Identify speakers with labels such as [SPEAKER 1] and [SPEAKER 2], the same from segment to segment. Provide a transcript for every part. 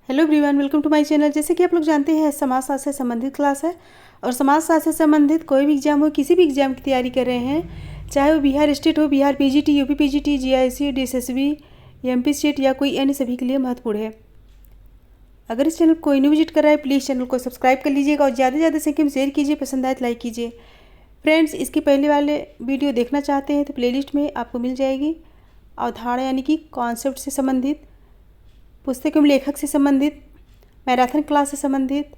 [SPEAKER 1] Hello everyone, welcome to my channel. जैसे कि आप लोग जानते हैं, समाजशास्त्र से संबंधित क्लास है और समाजशास्त्र से संबंधित कोई भी एग्जाम हो, किसी भी एग्जाम की तैयारी कर रहे हैं, चाहे वो बिहार स्टेट हो, Bihar PGT, UP PGT, GIC, DSSB, MP state या कोई अन्य, सभी के लिए महत्वपूर्ण है। अगर इस चैनल को कोई नहीं विजिट कर रहा है, प्लीज़ चैनल को सब्सक्राइब कर लीजिएगा और ज़्यादा से ज़्यादा संख्या में शेयर कीजिए, पसंद आए तो लाइक कीजिए। फ्रेंड्स, इसके पहले वाले वीडियो देखना चाहते हैं तो प्लेलिस्ट में आपको मिल जाएगी। अवधारणा यानी कि कॉन्सेप्ट से संबंधित, पुस्तक एवं लेखक से संबंधित, मैराथन क्लास से संबंधित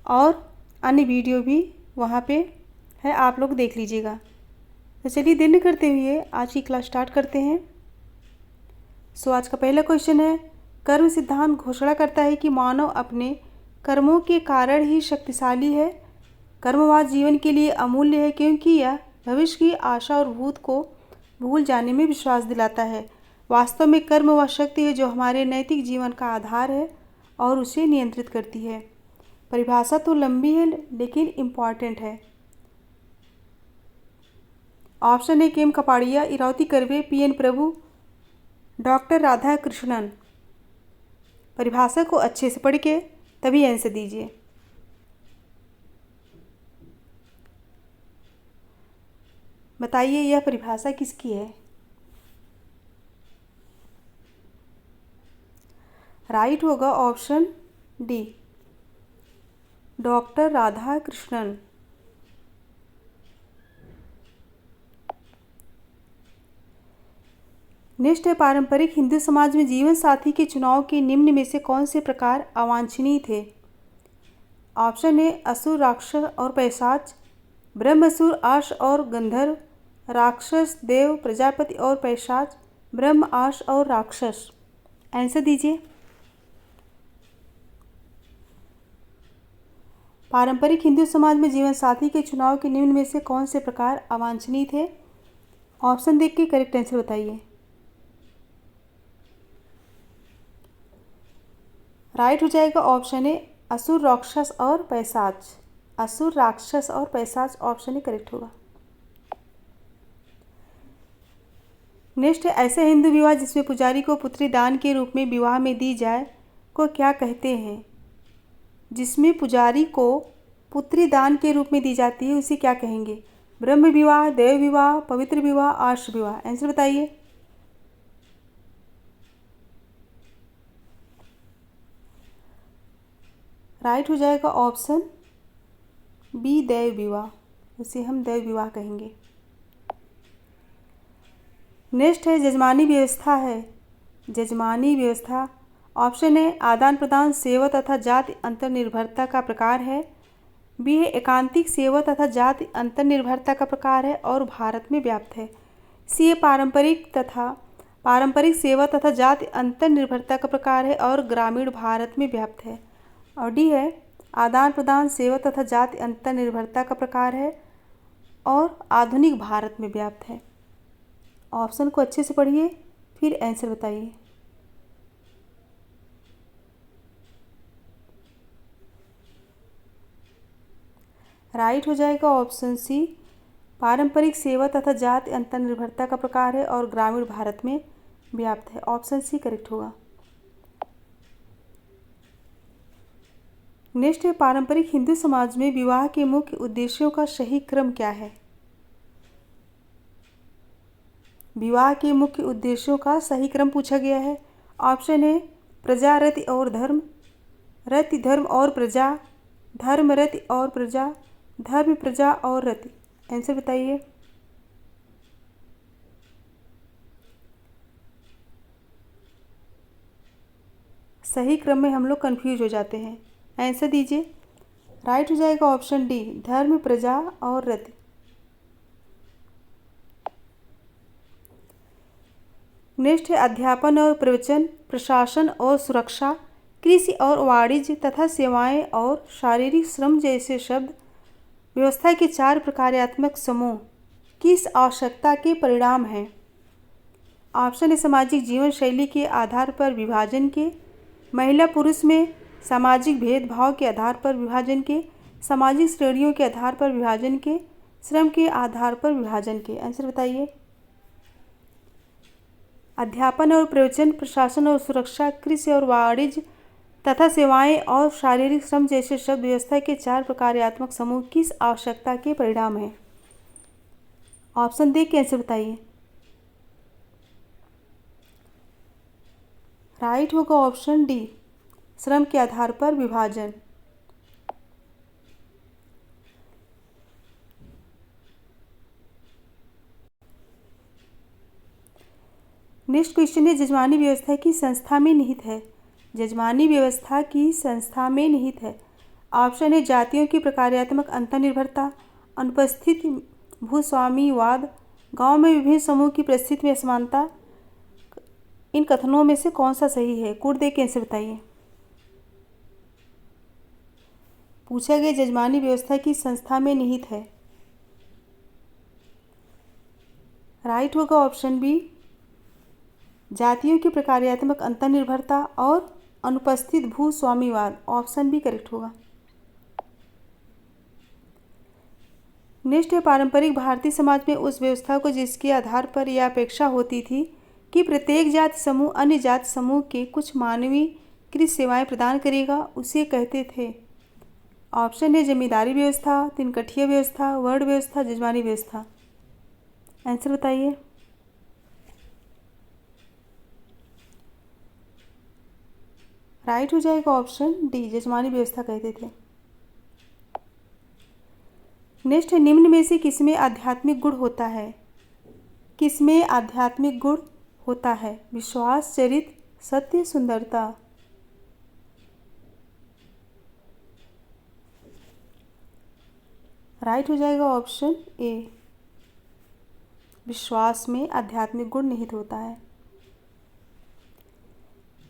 [SPEAKER 1] और अन्य वीडियो भी वहाँ पे है, आप लोग देख लीजिएगा। तो चलिए देर न करते हुए आज की क्लास स्टार्ट करते हैं। आज का पहला क्वेश्चन है, कर्म सिद्धांत घोषणा करता है कि मानव अपने कर्मों के कारण ही शक्तिशाली है। कर्मवाद जीवन के लिए अमूल्य है क्योंकि यह भविष्य की आशा और भूत को भूल जाने में विश्वास दिलाता है। वास्तव में कर्म वह शक्ति है जो हमारे नैतिक जीवन का आधार है और उसे नियंत्रित करती है। परिभाषा तो लंबी है लेकिन इम्पॉर्टेंट है। Option A K M Kapadia, Iravati Karve, P N Prabhu, doctor Radhakrishnan. परिभाषा को अच्छे से पढ़ के तभी आंसर दीजिए। बताइए यह परिभाषा किसकी है। राइट होगा option D, doctor Radha Krishnan. Next है, पारंपरिक हिंदू समाज में जीवन साथी के चुनाव के निम्न में से कौन से प्रकार अवांछनीय थे। ऑप्शन ए असुर, राक्षस और पैशाच, ब्रह्मासुर, आर्ष और गंधर्व, राक्षस, देव, प्रजापति और पैशाच, ब्रह्म, आर्ष और राक्षस। आंसर दीजिए। पारंपरिक हिंदू समाज में जीवन साथी के चुनाव के निम्न में से कौन से प्रकार अवांछनीय थे। ऑप्शन देख के करेक्ट आंसर बताइए। राइट हो जाएगा ऑप्शन ए असुर, राक्षस और पैशाच। असुर, राक्षस और पैशाच, ऑप्शन ए करेक्ट होगा। नेक्स्ट है, ऐसे हिंदू विवाह जिसमें पुजारी को पुत्री दान के रूप में विवाह में दी जाए को क्या कहते हैं। जिसमें पुजारी को पुत्री दान के रूप में दी जाती है उसे क्या कहेंगे। ब्रह्म विवाह, देव विवाह, पवित्र विवाह, आर्ष विवाह। आंसर बताइए। राइट हो जाएगा ऑप्शन बी, देव विवाह। उसे हम देव विवाह कहेंगे। नेक्स्ट है, जजमानी व्यवस्था है। जजमानी व्यवस्था, ऑप्शन ए आदान प्रदान, सेवा तथा जाति अंतर्निर्भरता का प्रकार है। बी है एकांतिक सेवा तथा जाति अंतर्निर्भरता का प्रकार है और भारत में व्याप्त है। सी है पारंपरिक सेवा तथा जाति अंतर्निर्भरता का प्रकार है और ग्रामीण भारत में व्याप्त है। और डी है आदान प्रदान, सेवा तथा जाति अंतर्निर्भरता का प्रकार है और आधुनिक भारत में व्याप्त है। ऑप्शन को अच्छे से पढ़िए फिर आंसर बताइए। राइट हो जाएगा ऑप्शन सी, पारंपरिक सेवा तथा जाति अंतर्निर्भरता का प्रकार है और ग्रामीण भारत में व्याप्त है। ऑप्शन सी करेक्ट होगा। नेक्स्ट है, पारंपरिक हिंदू समाज में विवाह के मुख्य उद्देश्यों का सही क्रम क्या है। विवाह के मुख्य उद्देश्यों का सही क्रम पूछा गया है। ऑप्शन ए प्रजा, रति और धर्म, रति, धर्म और प्रजा, धर्म, रति और प्रजा, धर्म, प्रजा और रति। आंसर बताइए। सही क्रम में हम लोग कंफ्यूज हो जाते हैं। आंसर दीजिए। राइट हो जाएगा ऑप्शन डी, धर्म, प्रजा और रति। नेक्स्ट है, अध्यापन और प्रवचन, प्रशासन और सुरक्षा, कृषि और वाणिज्य तथा सेवाएं और शारीरिक श्रम जैसे शब्द व्यवस्था के चार प्रकार्यात्मक समूह किस आवश्यकता के परिणाम हैं। ऑप्शन है सामाजिक जीवन शैली के आधार पर विभाजन के, महिला पुरुष में सामाजिक भेदभाव के आधार पर विभाजन के, सामाजिक श्रेणियों के आधार पर विभाजन के, श्रम के आधार पर विभाजन के। आंसर बताइए। अध्यापन और प्रवचन, प्रशासन और सुरक्षा, कृषि और वाणिज्य तथा सेवाएं और शारीरिक श्रम जैसे शब्द व्यवस्था के 4 प्रकार्यात्मक समूह किस आवश्यकता के परिणाम हैं? ऑप्शन देख के आंसर बताइए। राइट होगा ऑप्शन डी, श्रम के आधार पर विभाजन। नेक्स्ट क्वेश्चन है, जजमानी व्यवस्था की संस्था में निहित है। जजमानी व्यवस्था की संस्था में निहित है। ऑप्शन है जातियों की प्रकार्यात्मक अंतर्निर्भरता, अनुपस्थित भूस्वामीवाद, गांव में विभिन्न समूह की परिस्थिति में असमानता। इन कथनों में से कौन सा सही है? कोड दे के आंसर बताइए। पूछा गया जजमानी व्यवस्था की संस्था में निहित है। राइट होगा ऑप्शन बी, जातियों की प्रकार्यात्मक अंतर्निर्भरता और अनुपस्थित भूस्वामीवाद। ऑप्शन बी करेक्ट होगा। नेक्स्ट है, पारंपरिक भारतीय समाज में उस व्यवस्था को जिसके आधार पर यह अपेक्षा होती थी कि प्रत्येक जाति समूह अन्य जाति समूह के कुछ मानवीकृत सेवाएं प्रदान करेगा, उसे कहते थे। ऑप्शन है जमींदारी व्यवस्था, तिनकठिया व्यवस्था, वर्ण व्यवस्था, जजमानी व्यवस्था। आंसर बताइए। राइट हो जाएगा ऑप्शन डी, जजमानी व्यवस्था कहते थे। नेक्स्ट है, निम्न में से किसमें आध्यात्मिक गुण होता है? किसमें आध्यात्मिक गुण होता है? विश्वास, चरित्र, सत्य, सुंदरता। राइट हो जाएगा ऑप्शन ए, विश्वास में आध्यात्मिक गुण निहित होता है।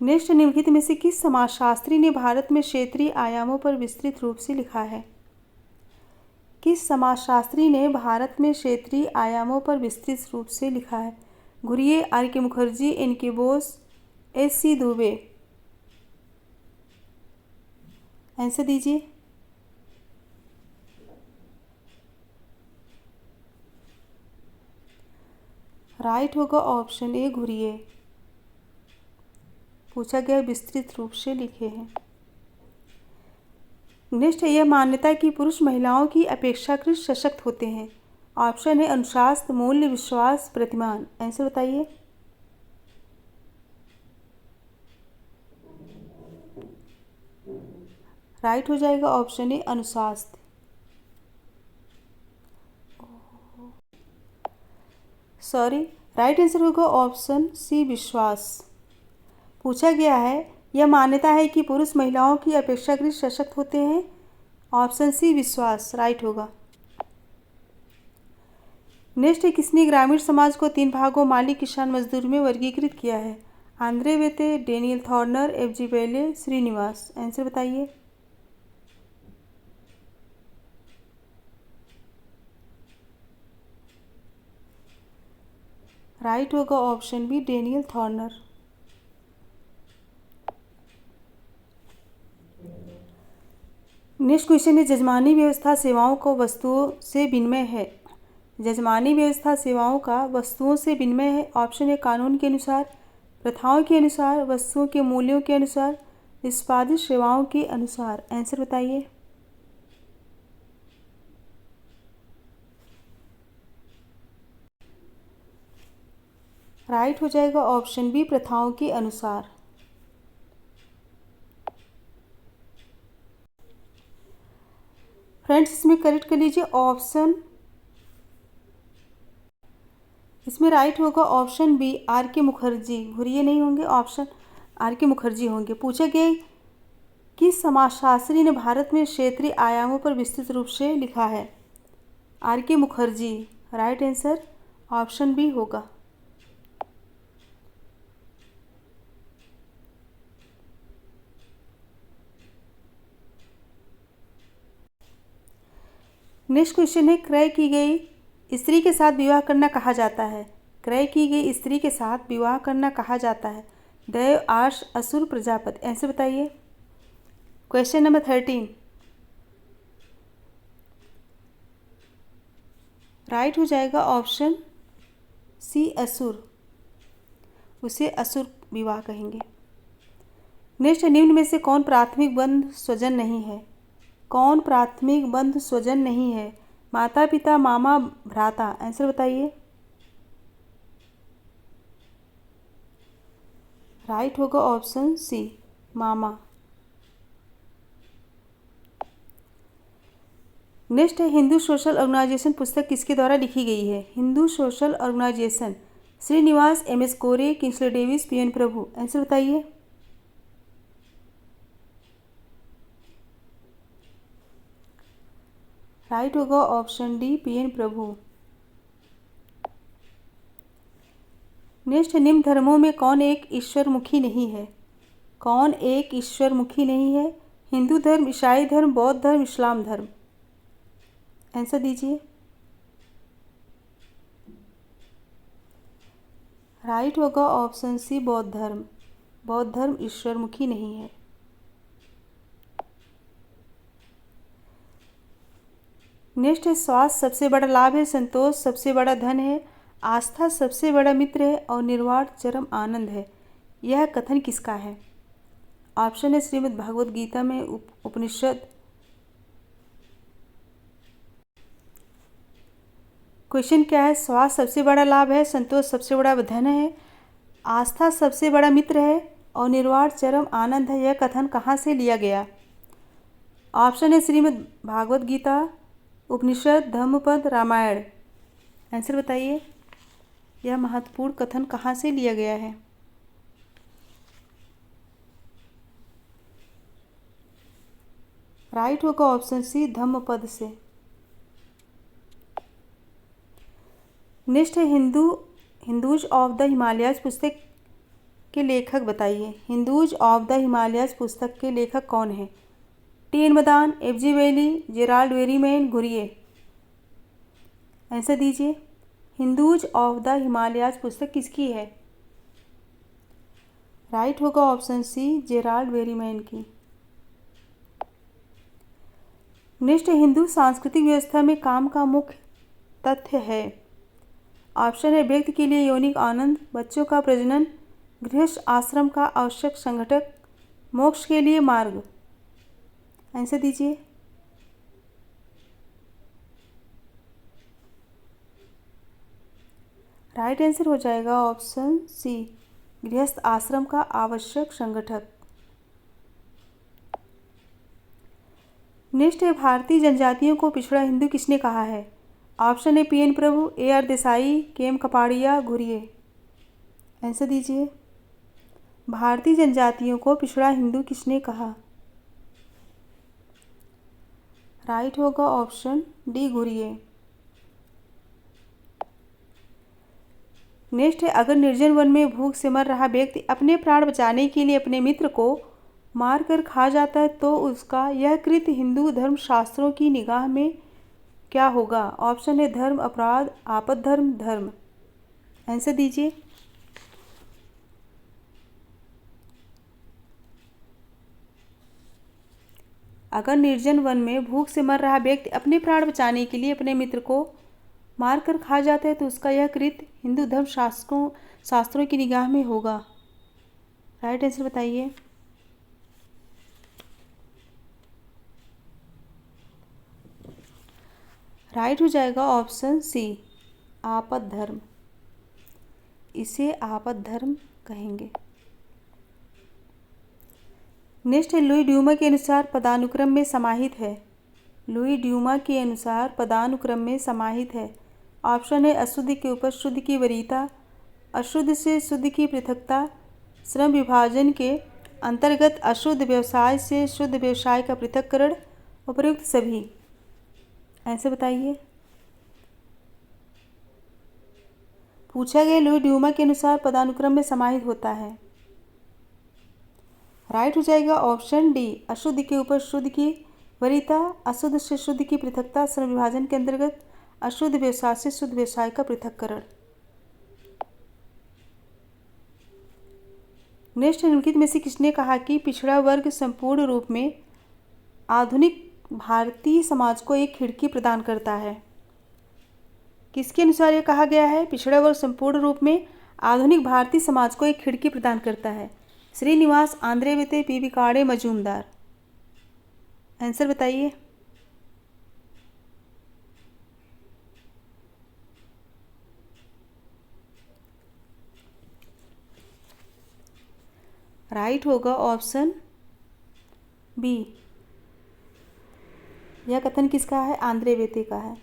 [SPEAKER 1] नेक्स्ट, निम्नलिखित में से किस समाजशास्त्री ने भारत में क्षेत्रीय आयामों पर विस्तृत रूप से लिखा है? किस समाजशास्त्री ने भारत में क्षेत्रीय आयामों पर विस्तृत रूप से लिखा है? Ghurye, are K Mukherjee, N K Bose, S C Dubey. Answer दीजिए। राइट होगा ऑप्शन ए, घुरिये। पूछा गया विस्तृत रूप से लिखे हैं। नेक्स्ट है, यह मान्यता कि पुरुष महिलाओं की अपेक्षाकृत सशक्त होते हैं। ऑप्शन है अनुशासन, मूल्य, विश्वास, प्रतिमान। आंसर बताइए। राइट हो जाएगा ऑप्शन ए, अनुशासन। सॉरी, राइट आंसर होगा ऑप्शन सी, विश्वास। पूछा गया है, यह मान्यता है कि पुरुष महिलाओं की अपेक्षाकृत सशक्त होते हैं। ऑप्शन सी, विश्वास राइट होगा। नेक्स्ट है, किसने ग्रामीण समाज को 3 भागों मालिक, किसान, मजदूर में वर्गीकृत किया है? आंद्रे वेते, Daniel थॉर्नर, F G Bailey, Srinivas. Answer बताइए। राइट होगा option B, Daniel Thorner. Next question है, जजमानी व्यवस्था सेवाओं को वस्तुओं से विनिमय है। जजमानी व्यवस्था सेवाओं का वस्तुओं से विनिमय है। ऑप्शन है कानून के अनुसार, प्रथाओं के अनुसार, वस्तुओं के मूल्यों के अनुसार, निष्पादित सेवाओं के अनुसार। आंसर बताइए। राइट हो जाएगा ऑप्शन बी, प्रथाओं के अनुसार। फ्रेंड्स, इसमें करेक्ट कर लीजिए ऑप्शन, इसमें राइट होगा option B, are K Mukherjee. Ghurye नहीं होंगे, ऑप्शन आर के मुखर्जी होंगे। पूछा गया किस समाजशास्त्री ने भारत में क्षेत्रीय आयामों पर विस्तृत रूप से लिखा है? R K Mukherjee. Right answer option B होगा। नेक्स्ट क्वेश्चन है, क्रय की गई स्त्री के साथ विवाह करना कहा जाता है। क्रय की गई स्त्री के साथ विवाह करना कहा जाता है। दैव, आर्ष, असुर, प्रजापति। आंसर बताइए। Question number 13। राइट हो जाएगा ऑप्शन सी, असुर। उसे असुर विवाह कहेंगे। नेक्स्ट, निम्न में से कौन प्राथमिक बंधु स्वजन नहीं है? कौन प्राथमिक बंधु स्वजन नहीं है? माता पिता, मामा, भ्राता। आंसर बताइए। राइट होगा ऑप्शन सी, मामा। नेक्स्ट है, हिंदू सोशल ऑर्गेनाइजेशन पुस्तक किसके द्वारा लिखी गई है? Hindu social organisation, Srinivas, M S Gore, Kingsley Davis, P N Prabhu. Answer बताइए। राइट होगा option D, P N Prabhu. Next, निम्न धर्मों में कौन एक ईश्वरमुखी नहीं है? कौन एक ईश्वरमुखी नहीं है? हिंदू धर्म, ईसाई धर्म, बौद्ध धर्म, इस्लाम धर्म। आंसर दीजिए। राइट होगा ऑप्शन सी, बौद्ध धर्म। बौद्ध धर्म ईश्वरमुखी नहीं है। नेक्स्ट है, स्वास्थ्य सबसे बड़ा लाभ है, संतोष सबसे बड़ा धन है, आस्था सबसे बड़ा मित्र है और निर्वाण चरम आनंद है। यह कथन किसका है? ऑप्शन है श्रीमद् भागवत गीता में, उपनिषद। क्वेश्चन क्या है? स्वास्थ्य सबसे बड़ा लाभ है, संतोष सबसे बड़ा धन है, आस्था सबसे बड़ा मित्र है और निर्वाण चरम आनंद है। यह कथन कहाँ से लिया गया? ऑप्शन है श्रीमद् भागवत गीता, उपनिषद, धम्मपद, रामायण। आंसर बताइए। यह महत्वपूर्ण कथन कहाँ से लिया गया है? राइट होगा ऑप्शन सी, धम्मपद से। नेक्स्ट है, हिंदूज ऑफ द हिमालयाज पुस्तक के लेखक बताइए। हिंदूज ऑफ द हिमालयाज पुस्तक के लेखक कौन है? T N Madan, F G Bailey, Gerald Berreman, Ghurye. Answer दीजिए। हिंदूज ऑफ द हिमालयाज पुस्तक किसकी है? राइट होगा ऑप्शन सी, जेराल्ड वेरीमैन की। नेक्स्ट, हिंदू सांस्कृतिक व्यवस्था में काम का मुख्य तथ्य है। ऑप्शन है व्यक्ति के लिए यौनिक आनंद, बच्चों का प्रजनन, गृहस्थ आश्रम का आवश्यक संघटक, मोक्ष के लिए मार्ग। आंसर दीजिए। राइट आंसर हो जाएगा ऑप्शन सी, गृहस्थ आश्रम का आवश्यक संगठक। नेक्स्ट है, भारतीय जनजातियों को पिछड़ा हिंदू किसने कहा है? ऑप्शन है P N Prabhu, A R Desai, K M Kapadia, Ghurye. Answer दीजिए। भारतीय जनजातियों को पिछड़ा हिंदू किसने कहा? राइट होगा ऑप्शन डी, घुरिये। नेक्स्ट है, अगर निर्जन वन में भूख से मर रहा व्यक्ति अपने प्राण बचाने के लिए अपने मित्र को मार कर खा जाता है तो उसका यह कृत्य हिंदू धर्म शास्त्रों की निगाह में क्या होगा? ऑप्शन है धर्म अपराध, आपद्धर्म, धर्म। आंसर दीजिए। अगर निर्जन वन में भूख से मर रहा व्यक्ति अपने प्राण बचाने के लिए अपने मित्र को मारकर खा जाता है तो उसका यह कृत्य हिंदू धर्म शास्त्रों की निगाह में होगा। राइट आंसर बताइए। राइट हो जाएगा ऑप्शन सी, आपद्धर्म। इसे आपद्धर्म कहेंगे। नेक्स्ट है, लुई ड्यूमा के अनुसार पदानुक्रम में समाहित है। लुई ड्यूमा के अनुसार पदानुक्रम में समाहित है। ऑप्शन है अशुद्ध के ऊपर शुद्ध की वरीयता, अशुद्ध से शुद्ध की पृथकता, श्रम विभाजन के अंतर्गत अशुद्ध व्यवसाय से शुद्ध व्यवसाय का पृथक्करण, उपयुक्त सभी। ऐसे बताइए। पूछा गया लुई ड्यूमा के अनुसार पदानुक्रम में समाहित होता है। राइट हो जाएगा ऑप्शन डी, अशुद्ध के ऊपर शुद्ध की वरीयता, अशुद्ध से शुद्ध की पृथकता, श्रम विभाजन के अंतर्गत अशुद्ध व्यवसाय से शुद्ध व्यवसाय का पृथक्करण। नेक्स्ट, निम्नलिखित में से किसने कहा कि पिछड़ा वर्ग संपूर्ण रूप में आधुनिक भारतीय समाज को एक खिड़की प्रदान करता है? किसके अनुसार यह कहा गया है? पिछड़ा वर्ग संपूर्ण रूप में आधुनिक भारतीय समाज को एक खिड़की प्रदान करता है। श्रीनिवास आंद्रेविते, पी काड़े मजूमदार। आंसर बताइए। राइट होगा ऑप्शन बी। यह कथन किसका है? आंद्रेविते का है।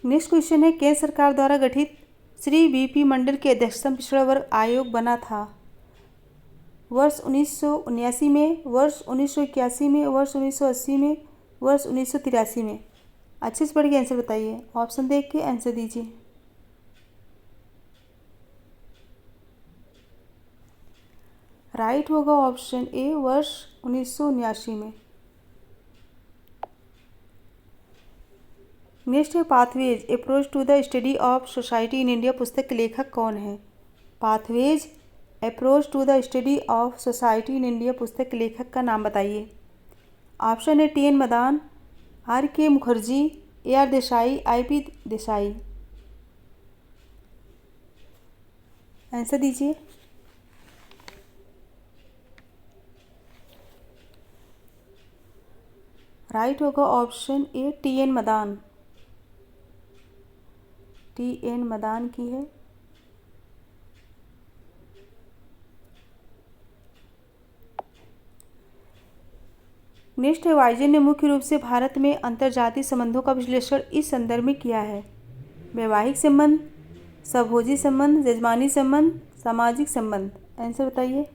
[SPEAKER 1] नेक्स्ट क्वेश्चन है, केंद्र सरकार द्वारा गठित श्री वीपी मंडल की अध्यक्षता पिछड़ा वर्ग आयोग बना था वर्ष 1979 में, वर्ष 1981 में, वर्ष 1980 में, वर्ष 1983 में। अच्छे से पढ़ के आंसर बताइए। ऑप्शन देख के आंसर दीजिए। राइट होगा ऑप्शन ए, वर्ष 1979 में। नेक्स्ट है, pathways approach to the study of society in India पुस्तक के लेखक कौन है? Pathways approach to the study of society in India पुस्तक के लेखक का नाम बताइए। ऑप्शन है T N. Madan, R K. Mukherjee, A R. Desai, I P. Desai. Answer दीजिए। राइट होगा option A, T N. Madan. T N. Madan की है। नेक्स्ट है, वाइजन ने मुख्य रूप से भारत में अंतर्जातीय संबंधों का विश्लेषण इस संदर्भ में किया है? वैवाहिक संबंध, स्वभोजी संबंध, यजमानी संबंध, सामाजिक संबंध। आंसर बताइए।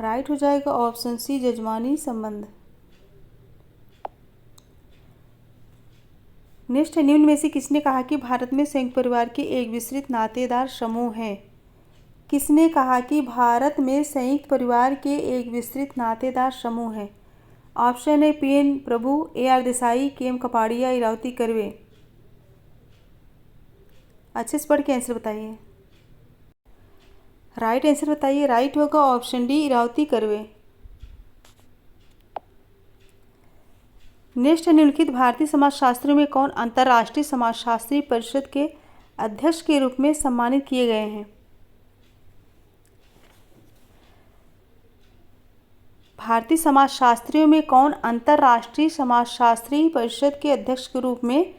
[SPEAKER 1] राइट हो जाएगा ऑप्शन सी, यजमानी संबंध। नेक्स्ट है, निम्न में से किसने कहा कि भारत में संयुक्त परिवार के एक विस्तृत नातेदार समूह है? किसने कहा कि भारत में संयुक्त परिवार के एक विस्तृत नातेदार समूह है? ऑप्शन है P N. Prabhu, A R. Desai, K M. Kapadia, Iravati Karve. अच्छे से पढ़ के आंसर बताइए। राइट आंसर बताइए। राइट होगा option D, Irawati Karve. Next है, निम्नलिखित भारतीय समाजशास्त्रियों में कौन अंतर्राष्ट्रीय समाजशास्त्री परिषद के अध्यक्ष के रूप में सम्मानित किए गए हैं? भारतीय समाजशास्त्रियों में कौन अंतर्राष्ट्रीय समाजशास्त्री परिषद के अध्यक्ष के रूप में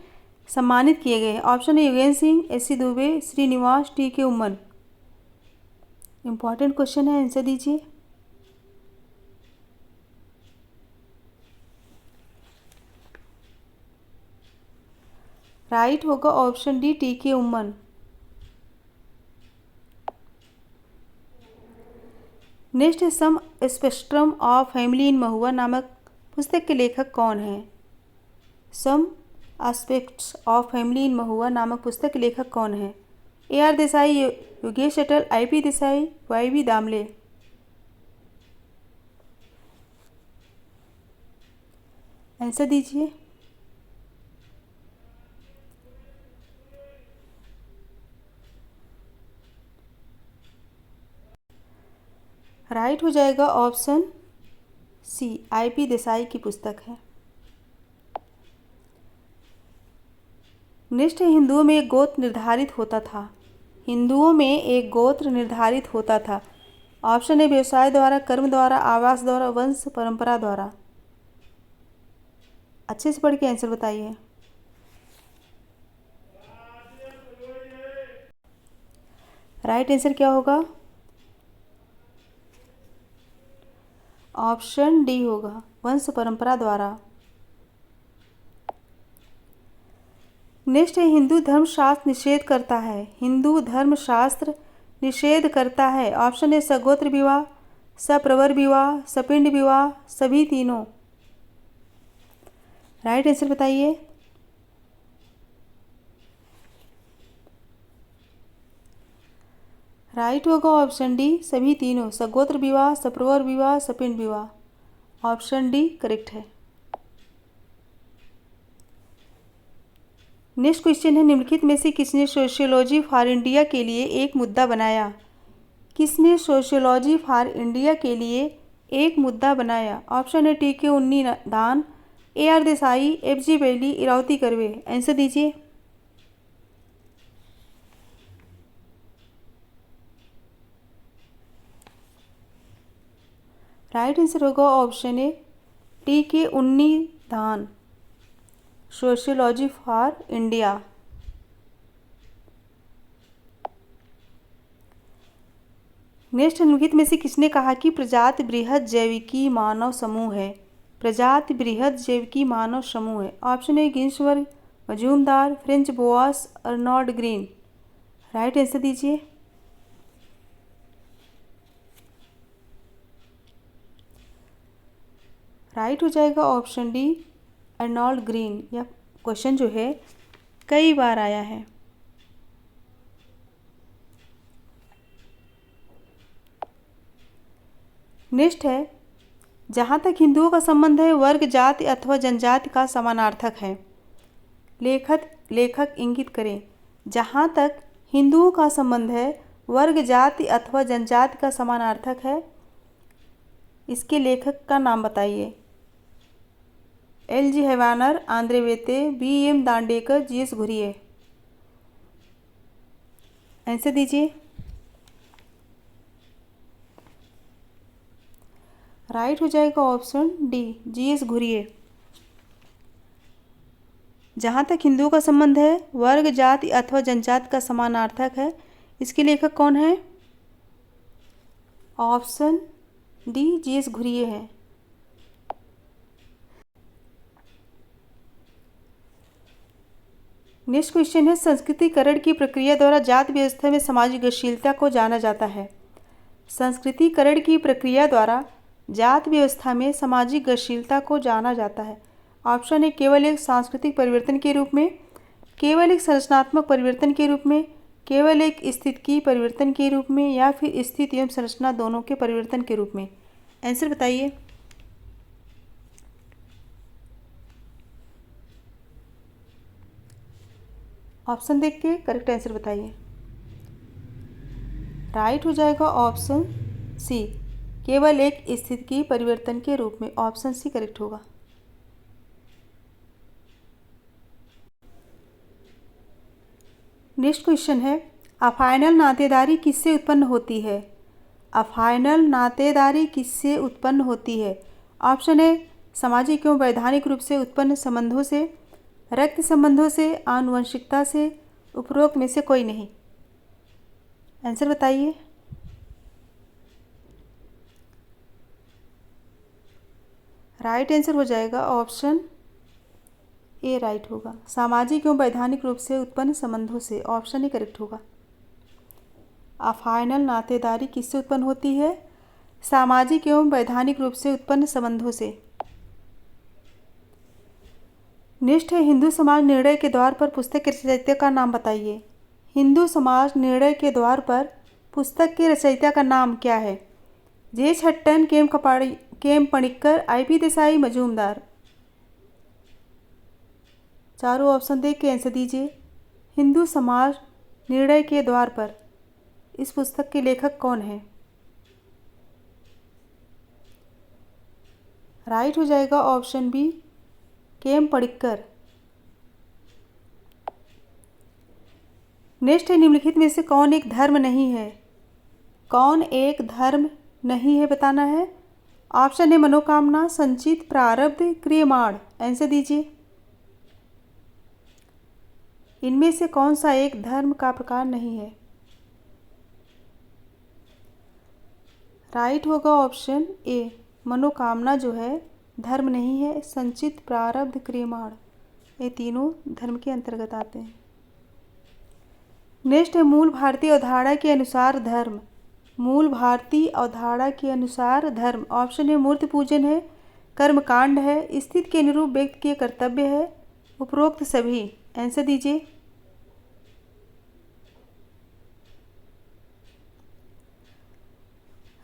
[SPEAKER 1] सम्मानित किए गए हैं? ऑप्शन है Yogendra Singh, S C. Dube, Srinivas, T K. Oommen. Important question है, आंसर दीजिए। राइट होगा option D, T K. Oommen. Next है, some spectrum of family in Mahua नामक पुस्तक के लेखक कौन है? Some aspects of family in Mahua नामक पुस्तक के लेखक कौन है? A R. Desai, Yogesh Atal, I P. Desai, Y B. Damle. Answer दीजिए। राइट हो जाएगा ऑप्शन सी, आई.पी. देसाई की पुस्तक है। नेक्स्ट है, हिंदुओं में एक गोत्र निर्धारित होता था। हिंदुओं में एक गोत्र निर्धारित होता था। ऑप्शन है व्यवसाय द्वारा, कर्म द्वारा, आवास द्वारा, वंश परंपरा द्वारा। अच्छे से पढ़ के आंसर बताइए। राइट आंसर क्या होगा? ऑप्शन डी होगा, वंश परंपरा द्वारा। नेक्स्ट है, हिंदू धर्मशास्त्र निषेध करता है। हिंदू धर्मशास्त्र निषेध करता है। ऑप्शन है सगोत्र विवाह, सप्रवर विवाह, सपिंड विवाह, सभी तीनों। राइट आंसर बताइए। राइट होगा ऑप्शन डी, सभी तीनों। सगोत्र विवाह, सप्रवर विवाह, सपिंड विवाह। ऑप्शन डी करेक्ट है। नेक्स्ट क्वेश्चन है, निम्नलिखित में से किसने सोशियोलॉजी फॉर इंडिया के लिए एक मुद्दा बनाया? किसने सोशियोलॉजी फॉर इंडिया के लिए एक मुद्दा बनाया? ऑप्शन है TK. Unnithan, AR Desai, FG Bailey, Irawati Karve. Answer दीजिए। राइट आंसर होगा option A TK Unnithan, sociology for India. Next, निम्नलिखित में से किसने कहा कि प्रजाति बृहद जैविकी मानव समूह है? प्रजाति बृहद जैविकी मानव समूह है। Option A Ginsberg, Majumdar, Franz Boas, Arnold Green. Right answer दीजिए। राइट हो जाएगा ऑप्शन डी अर्नोल्ड ग्रीन। यह क्वेश्चन जो है कई बार आया है। नेक्स्ट है, जहाँ तक हिंदुओं का संबंध है वर्ग जाति अथवा जनजाति का समानार्थक है। लेखक इंगित करें। जहाँ तक हिंदुओं का संबंध है वर्ग जाति अथवा जनजाति का समानार्थक है, इसके लेखक का नाम बताइए। LG हैवानर, आंद्रे वेते, BM Dandekar, GS Ghurye. Answer दीजिए। राइट हो जाएगा ऑप्शन डी GS घुरिये। जहाँ तक हिंदुओं का संबंध है वर्ग जाति अथवा जनजाति का समानार्थक है, इसके लेखक कौन है? ऑप्शन डी GS घुरिये है। नेक्स्ट क्वेश्चन है, संस्कृतिकरण की प्रक्रिया द्वारा जाति व्यवस्था में सामाजिक गतिशीलता को जाना जाता है। संस्कृतिकरण की प्रक्रिया द्वारा जाति व्यवस्था में सामाजिक गतिशीलता को जाना जाता है। ऑप्शन ए केवल एक सांस्कृतिक परिवर्तन के रूप में, केवल एक संरचनात्मक परिवर्तन के रूप में, केवल एक स्थितिकी परिवर्तन के रूप में, या फिर स्थिति एवं संरचना दोनों के परिवर्तन के रूप में। आंसर बताइए। ऑप्शन देख के करेक्ट आंसर बताइए। राइट हो जाएगा ऑप्शन सी केवल एक स्थिति की परिवर्तन के रूप में। ऑप्शन सी करेक्ट होगा। नेक्स्ट क्वेश्चन है, अफाइनल नातेदारी किससे उत्पन्न होती है? अफाइनल नातेदारी किससे उत्पन्न होती है? ऑप्शन ए सामाजिक एवं वैधानिक रूप से उत्पन्न संबंधों से, रक्त संबंधों से, आनुवंशिकता से, उपरोक्त में से कोई नहीं। आंसर बताइए। राइट आंसर हो जाएगा ऑप्शन ए राइट होगा, सामाजिक एवं वैधानिक रूप से उत्पन्न संबंधों से। ऑप्शन ही करेक्ट होगा। अफाइनल नातेदारी किससे उत्पन्न होती है? सामाजिक एवं वैधानिक रूप से उत्पन्न संबंधों से। नेक्स्ट है, हिंदू समाज निर्णय के द्वार पर पुस्तक के रचयिता का नाम बताइए। हिंदू समाज निर्णय के द्वार पर पुस्तक के रचयिता का नाम क्या है? जे छट्टन, केम पणिक्कर, IP देसाई, मजूमदार। चारों ऑप्शन देख के आंसर दीजिए। हिंदू समाज निर्णय के द्वार पर इस पुस्तक के लेखक कौन है? राइट हो जाएगा ऑप्शन बी केम पणिक्कर। नेक्स्ट है, निम्नलिखित में से कौन एक धर्म नहीं है? कौन एक धर्म नहीं है बताना है। ऑप्शन है मनोकामना, संचित, प्रारब्ध, क्रियमाण। आंसर दीजिए। इनमें से कौन सा एक धर्म का प्रकार नहीं है? राइट होगा ऑप्शन ए मनोकामना जो है धर्म नहीं है। संचित, प्रारब्ध, क्रियमाण ये तीनों धर्म के अंतर्गत आते हैं। नेक्स्ट है, मूल भारतीय अवधारणा के अनुसार धर्म। मूल भारतीय अवधारणा के अनुसार धर्म। ऑप्शन है मूर्ति पूजन है, कर्मकांड है, स्थिति के अनुरूप व्यक्ति के कर्तव्य है, उपरोक्त सभी। आंसर दीजिए।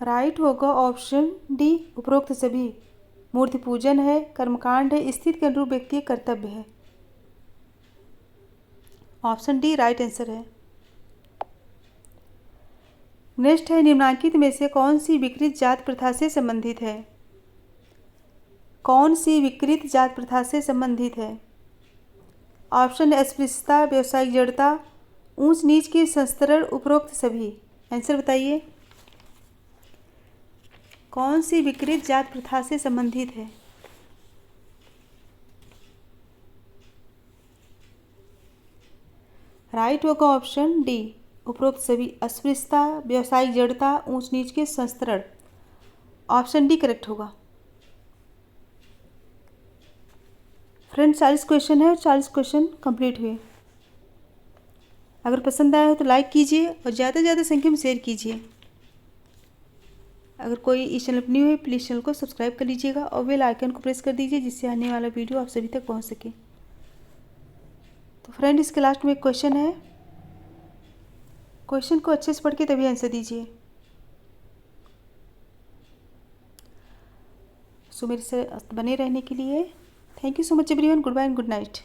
[SPEAKER 1] राइट होगा ऑप्शन डी उपरोक्त सभी। मूर्ति पूजन है, कर्मकांड है, स्थिति के अनुरूप व्यक्ति के कर्तव्य है। ऑप्शन डी राइट आंसर है। नेक्स्ट है, निम्नलिखित में से कौन सी विकृत जात प्रथा से संबंधित है? कौन सी विकृत जात प्रथा से संबंधित है? ऑप्शन अस्पृश्यता, व्यवसायिक जड़ता, ऊंच नीच के संस्करण, उपरोक्त सभी। आंसर बताइए। कौन सी विकृत जात प्रथा से संबंधित है? राइट होगा ऑप्शन डी, उपरोक्त सभी। अस्पृश्यता, व्यवसायिक जड़ता, ऊंच नीच के संस्करण, ऑप्शन डी करेक्ट होगा। फ्रेंड्स 40 क्वेश्चन है और 40 क्वेश्चन कंप्लीट हुए। अगर पसंद आया हो तो लाइक कीजिए और ज़्यादा से ज़्यादा संख्या में शेयर कीजिए। अगर कोई इस चैनल पर न्यू है प्लीज़ चैनल को सब्सक्राइब कर लीजिएगा और बेल आइकन को प्रेस कर दीजिए जिससे आने वाला वीडियो आप सभी तक पहुंच सके। तो फ्रेंड इसके लास्ट में एक क्वेश्चन है, क्वेश्चन को अच्छे से पढ़ के तभी आंसर दीजिए। सो मेरे से बने रहने के लिए thank you so much everyone. Goodbye and good night.